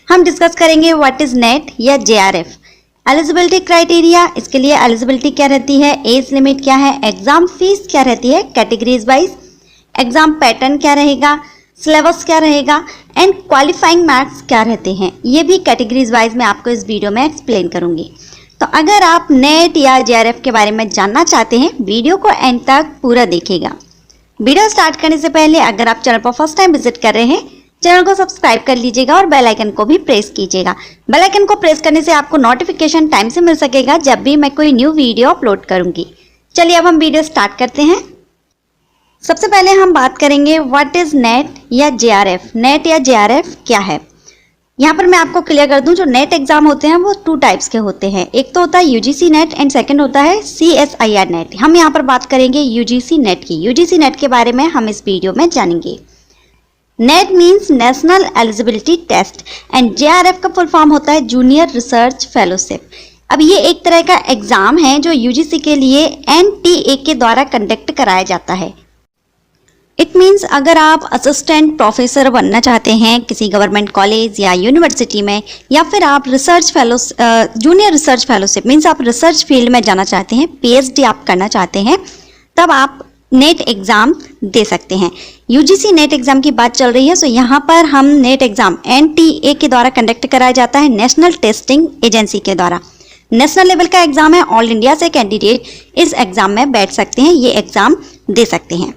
हम डिस्कस करेंगे what is net या जेआरएफ। एलिजिबिलिटी क्राइटेरिया, इसके लिए एलिजिबिलिटी क्या रहती है, एज लिमिट क्या है, एग्जाम फीस क्या रहती है कैटेगरीज वाइज, एग्जाम पैटर्न क्या रहेगा, सिलेबस क्या रहेगा एंड क्वालिफाइंग मार्क्स क्या रहते हैं, ये भी कैटेगरीज वाइज मैं आपको इस वीडियो में एक्सप्लेन करूंगी। तो अगर आप नेट या जेआरएफ के बारे में जानना चाहते हैं, वीडियो को एंड तक पूरा देखिएगा। वीडियो स्टार्ट करने से पहले अगर आप चैनल पर फर्स्ट टाइम विजिट कर रहे हैं, चैनल को सब्सक्राइब कर लीजिएगा और बेल आइकन को भी प्रेस कीजिएगा। बेल आइकन को प्रेस करने से आपको नोटिफिकेशन टाइम से मिल सकेगा जब भी मैं कोई न्यू वीडियो अपलोड करूंगी। चलिए अब हम वीडियो स्टार्ट करते हैं। सबसे पहले हम बात करेंगे व्हाट इज नेट या जेआरएफ। नेट या जेआरएफ क्या है, यहाँ पर मैं आपको क्लियर कर दूं, जो नेट एग्जाम होते हैं वो 2 टाइप्स के होते हैं। एक तो होता है यूजीसी नेट एंड सेकंड होता है सीएसआईआर नेट। हम यहाँ पर बात करेंगे यूजीसी नेट की। यूजीसी नेट के बारे में हम इस वीडियो में जानेंगे। NET means national eligibility test and JRF का फुल फॉर्म होता है जूनियर रिसर्च फेलोशिप। अब ये एक तरह का एग्जाम है जो यूजीसी के लिए एनटीए के द्वारा कंडक्ट कराया जाता है। इट मीन्स अगर आप असिस्टेंट प्रोफेसर बनना चाहते हैं किसी गवर्नमेंट कॉलेज या यूनिवर्सिटी में, या फिर आप research fellow junior research fellowship means आप रिसर्च फील्ड में जाना चाहते हैं, पीएचडी आप करना चाहते हैं, तब आप नेट एग्ज़ाम दे सकते हैं। यूजीसी नेट एग्ज़ाम की बात चल रही है, सो यहाँ पर हम नेट एग्ज़ाम एनटीए के द्वारा कंडक्ट कराया जाता है, नेशनल टेस्टिंग एजेंसी के द्वारा। नेशनल लेवल का एग्ज़ाम है, ऑल इंडिया से कैंडिडेट इस एग्ज़ाम में बैठ सकते हैं, ये एग्ज़ाम दे सकते हैं।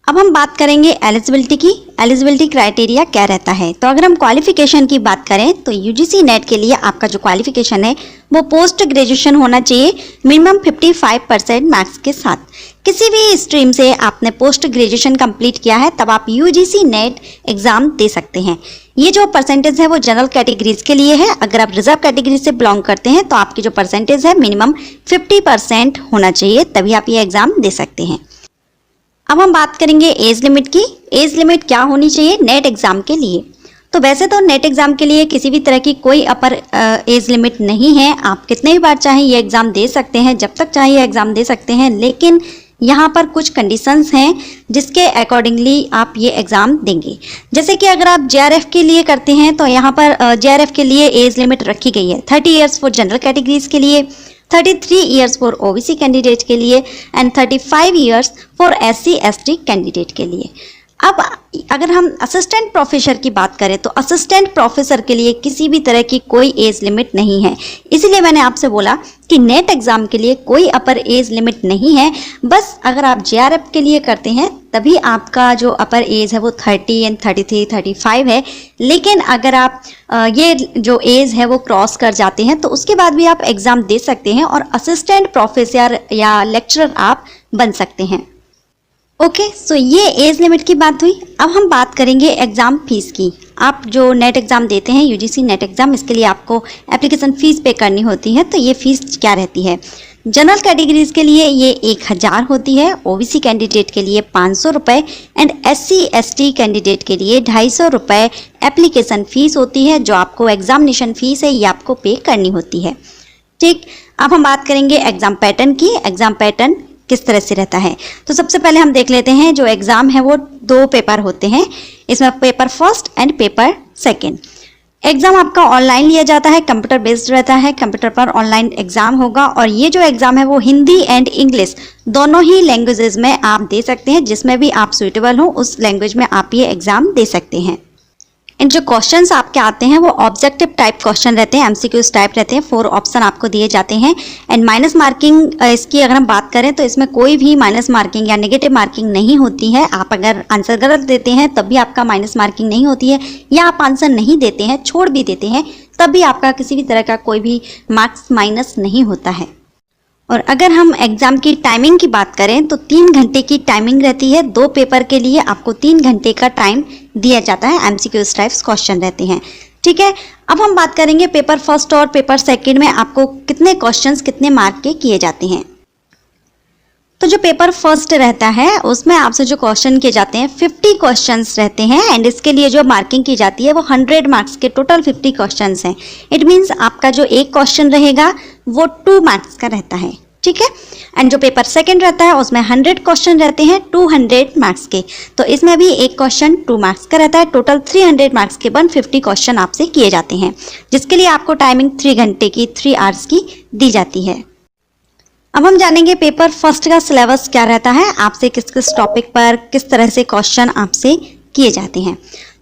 अब हम बात करेंगे एलिजिबिलिटी की। एलिजिबिलिटी क्राइटेरिया क्या रहता है, तो अगर हम क्वालिफिकेशन की बात करें तो यूजीसी नेट के लिए आपका जो क्वालिफिकेशन है वो पोस्ट ग्रेजुएशन होना चाहिए मिनिमम 55% मार्क्स के साथ। किसी भी स्ट्रीम से आपने पोस्ट ग्रेजुएशन कंप्लीट किया है तब आप यूजीसी नेट एग्जाम दे सकते हैं। ये जो परसेंटेज है वो जनरल कैटेगरीज के लिए है। अगर आप रिजर्व कैटेगरी से बिलोंग करते हैं तो आपकी जो परसेंटेज है मिनिमम 50% होना चाहिए, तभी आप ये एग्जाम दे सकते हैं। अब हम बात करेंगे एज लिमिट की। एज लिमिट क्या होनी चाहिए नेट एग्जाम के लिए, तो वैसे तो नेट एग्जाम के लिए किसी भी तरह की कोई अपर एज लिमिट नहीं है। आप कितने भी बार चाहें ये एग्जाम दे सकते हैं, जब तक चाहे ये एग्जाम दे सकते हैं, लेकिन यहाँ पर कुछ कंडीशंस हैं जिसके अकॉर्डिंगली आप ये एग्ज़ाम देंगे। जैसे कि अगर आप जेआरएफ के लिए करते हैं तो यहाँ पर जेआरएफ के लिए एज लिमिट रखी गई है 30 ईयर्स फॉर जनरल कैटेगरीज के लिए, 33 ईयर्स फॉर ओबीसी कैंडिडेट के लिए and 35 years for SC ST candidate के लिए। अब अगर हम असिस्टेंट प्रोफेसर की बात करें तो असिस्टेंट प्रोफेसर के लिए किसी भी तरह की कोई एज लिमिट नहीं है। इसीलिए मैंने आपसे बोला कि नेट एग्जाम के लिए कोई अपर एज लिमिट नहीं है। बस अगर आप जेआरएफ के लिए करते हैं तभी आपका जो अपर एज है वो 30 एंड 33, 35 है। लेकिन अगर आप ये जो एज है वो क्रॉस कर जाते हैं तो उसके बाद भी आप एग्जाम दे सकते हैं और असिस्टेंट प्रोफेसर या लेक्चरर आप बन सकते हैं। ओके, सो ये एज लिमिट की बात हुई। अब हम बात करेंगे एग्ज़ाम फीस की। आप जो नेट एग्ज़ाम देते हैं यूजीसी नेट एग्ज़ाम, इसके लिए आपको एप्लीकेशन फ़ीस पे करनी होती है। तो ये फ़ीस क्या रहती है, जनरल कैटेगरीज के लिए ये 1000 होती है, ओबीसी कैंडिडेट के लिए 500 रुपये एंड एससी एसटी कैंडिडेट के लिए 250 रुपये एप्लीकेशन फ़ीस होती है। जो आपको एग्जामिनेशन फ़ीस है ये आपको पे करनी होती है। ठीक, अब हम बात करेंगे एग्ज़ाम पैटर्न की। एग्ज़ाम पैटर्न किस तरह से रहता है, तो सबसे पहले हम देख लेते हैं। जो एग्ज़ाम है वो 2 पेपर होते हैं, इसमें paper first and paper second. Exam आपका ऑनलाइन लिया जाता है, कंप्यूटर बेस्ड रहता है, कंप्यूटर पर ऑनलाइन एग्ज़ाम होगा। और ये जो एग्ज़ाम है वो हिंदी एंड इंग्लिश दोनों ही लैंग्वेजेस में आप दे सकते हैं, जिसमें भी आप सुइटेबल हो उस लैंग्वेज में आप ये एग्ज़ाम दे सकते हैं। एंड जो क्वेश्चंस आपके आते हैं वो ऑब्जेक्टिव टाइप क्वेश्चन रहते हैं, एमसीक्यूज टाइप रहते हैं। 4 ऑप्शन आपको दिए जाते हैं। एंड माइनस मार्किंग इसकी अगर हम बात करें तो इसमें कोई भी माइनस मार्किंग या नेगेटिव मार्किंग नहीं होती है। आप अगर आंसर गलत देते हैं तब भी आपका माइनस मार्किंग नहीं होती है, या आप आंसर नहीं देते हैं, छोड़ भी देते हैं, तब भी आपका किसी भी तरह का कोई भी मार्क्स माइनस नहीं होता है। और अगर हम एग्ज़ाम की टाइमिंग की बात करें तो 3 घंटे की टाइमिंग रहती है। 2 पेपर के लिए आपको 3 घंटे का टाइम दिया जाता है। एमसीक्यूज टाइप्स क्वेश्चन रहते हैं। ठीक है, अब हम बात करेंगे पेपर फर्स्ट और पेपर सेकंड में आपको कितने क्वेश्चंस कितने मार्क के किए जाते हैं। तो जो पेपर फर्स्ट रहता है उसमें आपसे जो क्वेश्चन किए जाते हैं 50 क्वेश्चंस रहते हैं एंड इसके लिए जो मार्किंग की जाती है वो 100 मार्क्स के टोटल 50 क्वेश्चंस हैं। इट मीन्स आपका जो एक क्वेश्चन रहेगा वो 2 मार्क्स का रहता है। ठीक है, एंड जो पेपर सेकंड रहता है उसमें 100 क्वेश्चन रहते हैं 200 मार्क्स के। तो इसमें भी एक क्वेश्चन 2 मार्क्स का रहता है। टोटल 300 मार्क्स के 150 क्वेश्चन आपसे किए जाते हैं, जिसके लिए आपको टाइमिंग 3 घंटे की 3 आवर्स की दी जाती है। अब हम जानेंगे पेपर फर्स्ट का सिलेबस क्या रहता है, आपसे किस किस टॉपिक पर किस तरह से क्वेश्चन आपसे किए जाते हैं।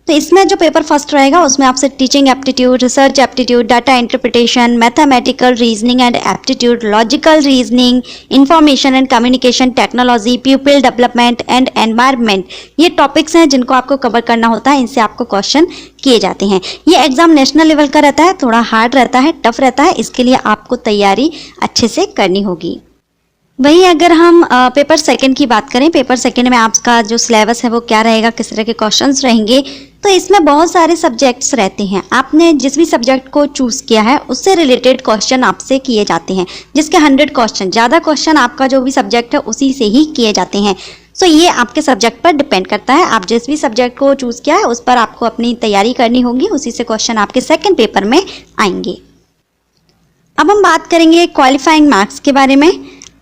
तो इसमें जो पेपर फर्स्ट रहेगा उसमें आपसे teaching aptitude, research aptitude, data interpretation, mathematical reasoning and aptitude, logical reasoning, information and communication technology, people development and environment, ये टॉपिक्स हैं जिनको आपको कवर करना होता है। इनसे आपको क्वेश्चन किए जाते हैं। ये एग्जाम नेशनल लेवल का रहता है, थोड़ा हार्ड रहता है, टफ रहता है, इसके लिए आपको तैयारी अच्छे से करनी होगी। वहीं अगर हम पेपर सेकंड की बात करें, पेपर सेकंड में आपका जो सिलेबस है वो क्या रहेगा, किस तरह के क्वेश्चंस रहेंगे, तो इसमें बहुत सारे सब्जेक्ट्स रहते हैं। आपने जिस भी सब्जेक्ट को चूज़ किया है उससे रिलेटेड क्वेश्चन आपसे किए जाते हैं, जिसके 100 क्वेश्चन, ज़्यादा क्वेश्चन आपका जो भी सब्जेक्ट है उसी से ही किए जाते हैं। सो ये आपके सब्जेक्ट पर डिपेंड करता है, आप जिस भी सब्जेक्ट को चूज़ किया है उस पर आपको अपनी तैयारी करनी होगी, उसी से क्वेश्चन आपके सेकेंड पेपर में आएंगे। अब हम बात करेंगे क्वालिफाइंग मार्क्स के बारे में।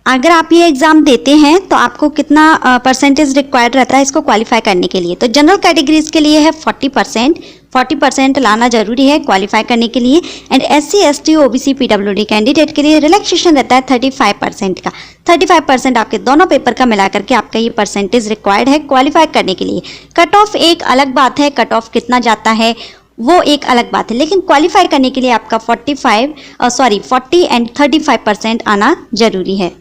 अगर आप ये एग्ज़ाम देते हैं तो आपको कितना परसेंटेज रिक्वायर्ड रहता है इसको क्वालिफाई करने के लिए। तो जनरल कैटेगरीज के लिए है 40% लाना जरूरी है क्वालिफाई करने के लिए। And SC ST OBC PWD candidate के लिए रिलैक्सेशन रहता है 35% का। 35% आपके दोनों पेपर का मिला करके आपका ये परसेंटेज रिक्वायर्ड है क्वालिफाई करने के लिए। कट ऑफ एक अलग बात है, कट ऑफ कितना जाता है वो एक अलग बात है, लेकिन क्वालिफाई करने के लिए आपका 40 एंड 35% आना जरूरी है।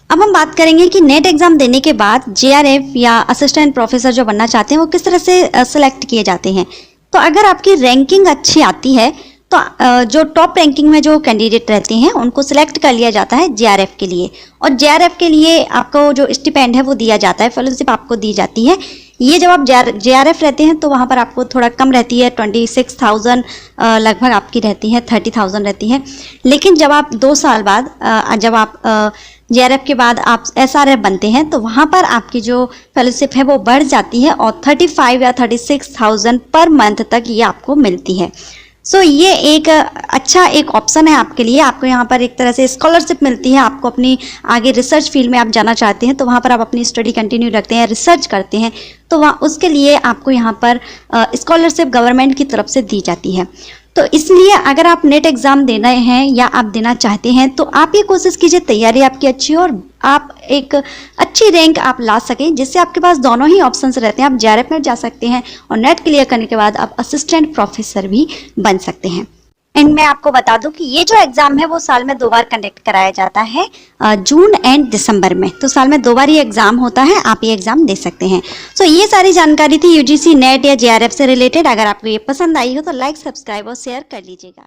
अब हम बात करेंगे कि नेट एग्जाम देने के बाद JRF या असिस्टेंट प्रोफेसर जो बनना चाहते हैं वो किस तरह से सिलेक्ट किए जाते हैं। तो अगर आपकी रैंकिंग अच्छी आती है तो जो टॉप रैंकिंग में जो कैंडिडेट रहते हैं उनको सिलेक्ट कर लिया जाता है JRF के लिए। और JRF के लिए आपको जो स्टिपेंड है वो दिया जाता है, फेलोशिप आपको दी जाती है। ये जब आप JRF रहते हैं तो वहाँ पर आपको थोड़ा कम रहती है, 26,000 लगभग आपकी रहती है, 30,000 रहती है। लेकिन जब आप 2 साल बाद जब आप JRF के बाद आप SRF बनते हैं तो वहाँ पर आपकी जो फेलोशिप है वो बढ़ जाती है और 35 या 36,000 पर मंथ तक ये आपको मिलती है। सो ये एक अच्छा एक ऑप्शन है आपके लिए। आपको यहाँ पर एक तरह से स्कॉलरशिप मिलती है। आपको अपनी आगे रिसर्च फील्ड में आप जाना चाहते हैं तो वहाँ पर आप अपनी स्टडी कंटिन्यू रखते हैं, रिसर्च करते हैं, तो वहाँ उसके लिए आपको यहाँ पर स्कॉलरशिप गवर्नमेंट की तरफ से दी जाती है। तो इसलिए अगर आप नेट एग्ज़ाम देना है या आप देना चाहते हैं तो आप ये कोशिश कीजिए तैयारी आपकी अच्छी हो और आप एक अच्छी रैंक आप ला सकें, जिससे आपके पास दोनों ही ऑप्शंस रहते हैं। आप JRF में जा सकते हैं और नेट क्लियर करने के बाद आप असिस्टेंट प्रोफेसर भी बन सकते हैं। एंड मैं आपको बता दूं कि ये जो एग्ज़ाम है वो साल में 2 बार कंडक्ट कराया जाता है, जून एंड दिसंबर में। तो साल में 2 बार ये एग्ज़ाम होता है, आप ये एग्ज़ाम दे सकते हैं। सो ये सारी जानकारी थी UGC नेट या JRF से रिलेटेड। अगर आपको ये पसंद आई हो तो लाइक, सब्सक्राइब और शेयर कर लीजिएगा।